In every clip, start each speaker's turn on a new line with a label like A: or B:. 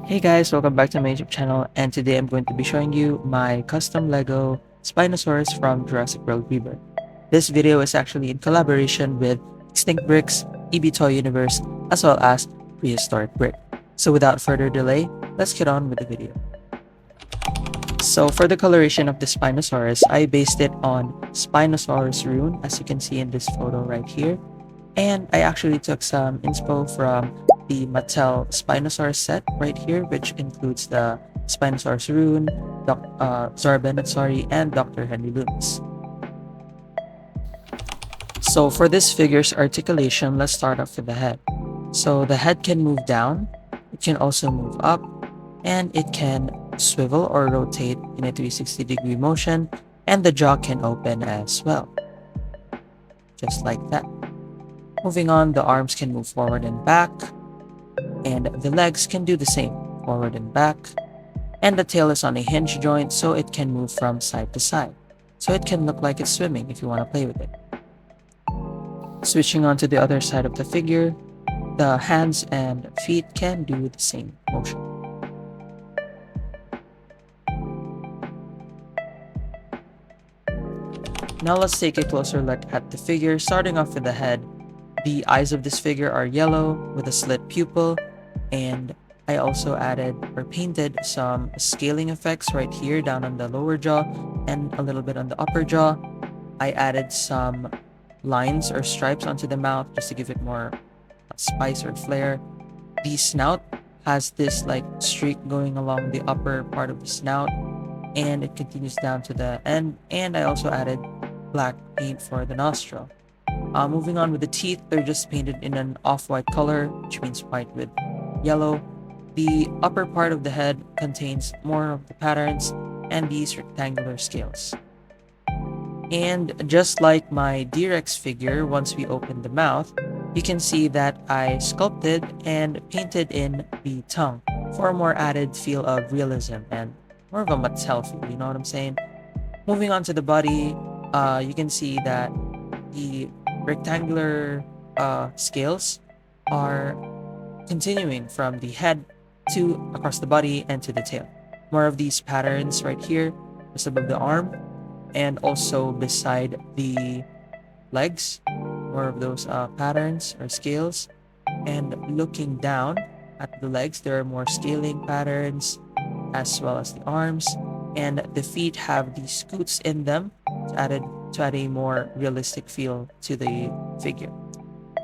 A: Hey guys, welcome back to my YouTube channel, and today I'm going to be showing you my custom Lego Spinosaurus from Jurassic World Rebirth. This video is actually in collaboration with Extinct Bricks, EB Toy Universe, as well as Prehistoric Brick. So without further delay, let's get on with the video. So for the coloration of the Spinosaurus, I based it on Spinosaurus rune, as you can see in this photo right here. And I actually took some inspo from the Mattel Spinosaurus set right here, which includes the Spinosaurus rune, Zora Bennett, and Dr. Henry Loomis. So for this figure's articulation, let's start off with the head. So the head can move down, it can also move up, and it can swivel or rotate in a 360-degree motion, and the jaw can open as well, just like that. Moving on, the arms can move forward and back, and the legs can do the same, forward and back, and the tail is on a hinge joint, so it can move from side to side. So it can look like it's swimming if you want to play with it. Switching on to the other side of the figure, the hands and feet can do the same motion. Now let's take a closer look at the figure, starting off with the head. The eyes of this figure are yellow with a slit pupil, and I also added or painted some scaling effects right here down on the lower jaw and a little bit on the upper jaw. I added some lines or stripes onto the mouth just to give it more spice or flair. The snout has this like streak going along the upper part of the snout, and it continues down to the end, and I also added black paint for the nostril. Moving on with the teeth, they're just painted in an off-white color, which means white with yellow. The upper part of the head contains more of the patterns and these rectangular scales. And just like my D-Rex figure, once we open the mouth, you can see that I sculpted and painted in the tongue for a more added feel of realism and more of a Mattel feel, you know what I'm saying? Moving on to the body, you can see that the rectangular scales are continuing from the head to across the body and to the tail. More of these patterns right here, just above the arm, and also beside the legs, more of those patterns or scales. And looking down at the legs, there are more scaling patterns, as well as the arms, and the feet have these scoots in them to add a more realistic feel to the figure.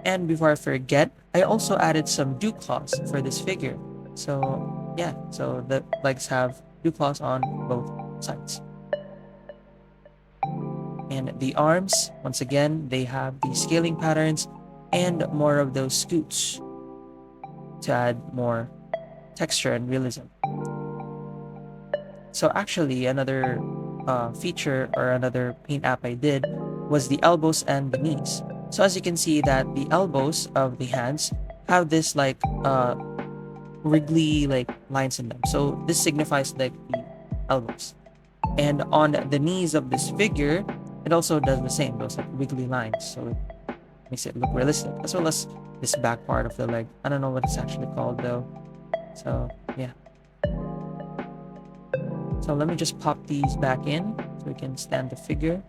A: And before I forget, I also added some dew claws for this figure. So yeah, so the legs have dew claws on both sides. And the arms, once again, they have the scaling patterns and more of those scoots to add more texture and realism. So actually, another feature or another paint app I did was the elbows and the knees. So as you can see that the elbows of the hands have this like wriggly like lines in them. So this signifies like the elbows. And on the knees of this figure, it also does the same, those like wiggly lines. So it makes it look realistic, as well as this back part of the leg. I don't know what it's actually called though. So yeah. So let me just pop these back in so we can stand the figure.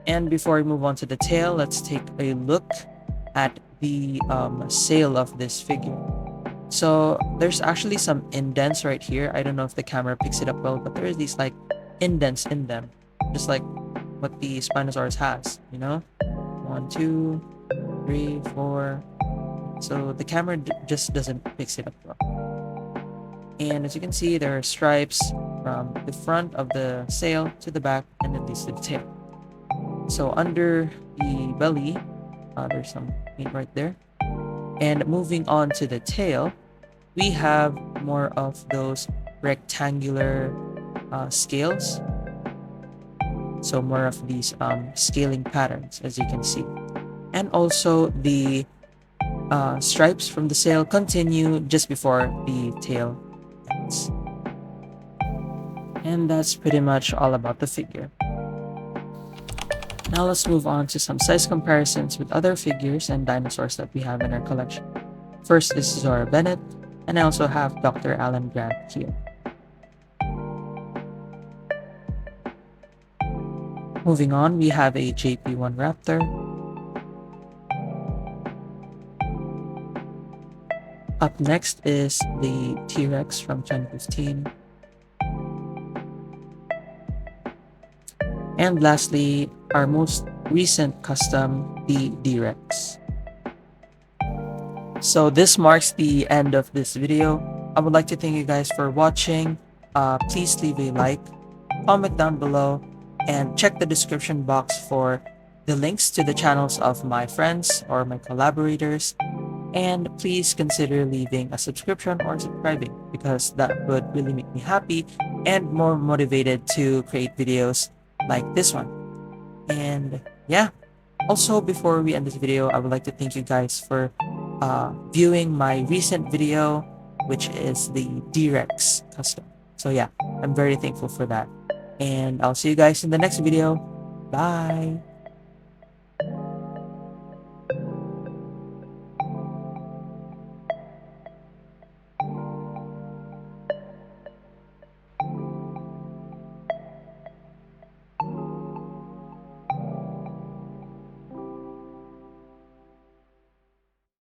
A: And before we move on to the tail, let's take a look at the sail of this figure. So there's actually some indents right here. I don't know if the camera picks it up well, but there is these like indents in them, just like what the Spinosaurus has, you know? 1, 2, 3, 4. So the camera just doesn't fix it up well. And as you can see, there are stripes from the front of the sail to the back and then these to the tail. So under the belly, there's some paint right there. And moving on to the tail, we have more of those rectangular scales. So more of these scaling patterns, as you can see. And also the stripes from the sail continue just before the tail ends. And that's pretty much all about the figure. Now let's move on to some size comparisons with other figures and dinosaurs that we have in our collection. First is Zora Bennett, and I also have Dr. Alan Grant here. Moving on, we have a JP1 Raptor, up next is the T-Rex from 2015. And lastly, our most recent custom, the D-Rex. So this marks the end of this video. I would like to thank you guys for watching. Please leave a like, comment down below, and check the description box for the links to the channels of my friends or my collaborators. And please consider leaving a subscription or subscribing, because that would really make me happy and more motivated to create videos like this one. And yeah, also before we end this video, I would like to thank you guys for viewing my recent video, which is the D-Rex custom. So yeah, I'm very thankful for that. And I'll see you guys in the next video. Bye!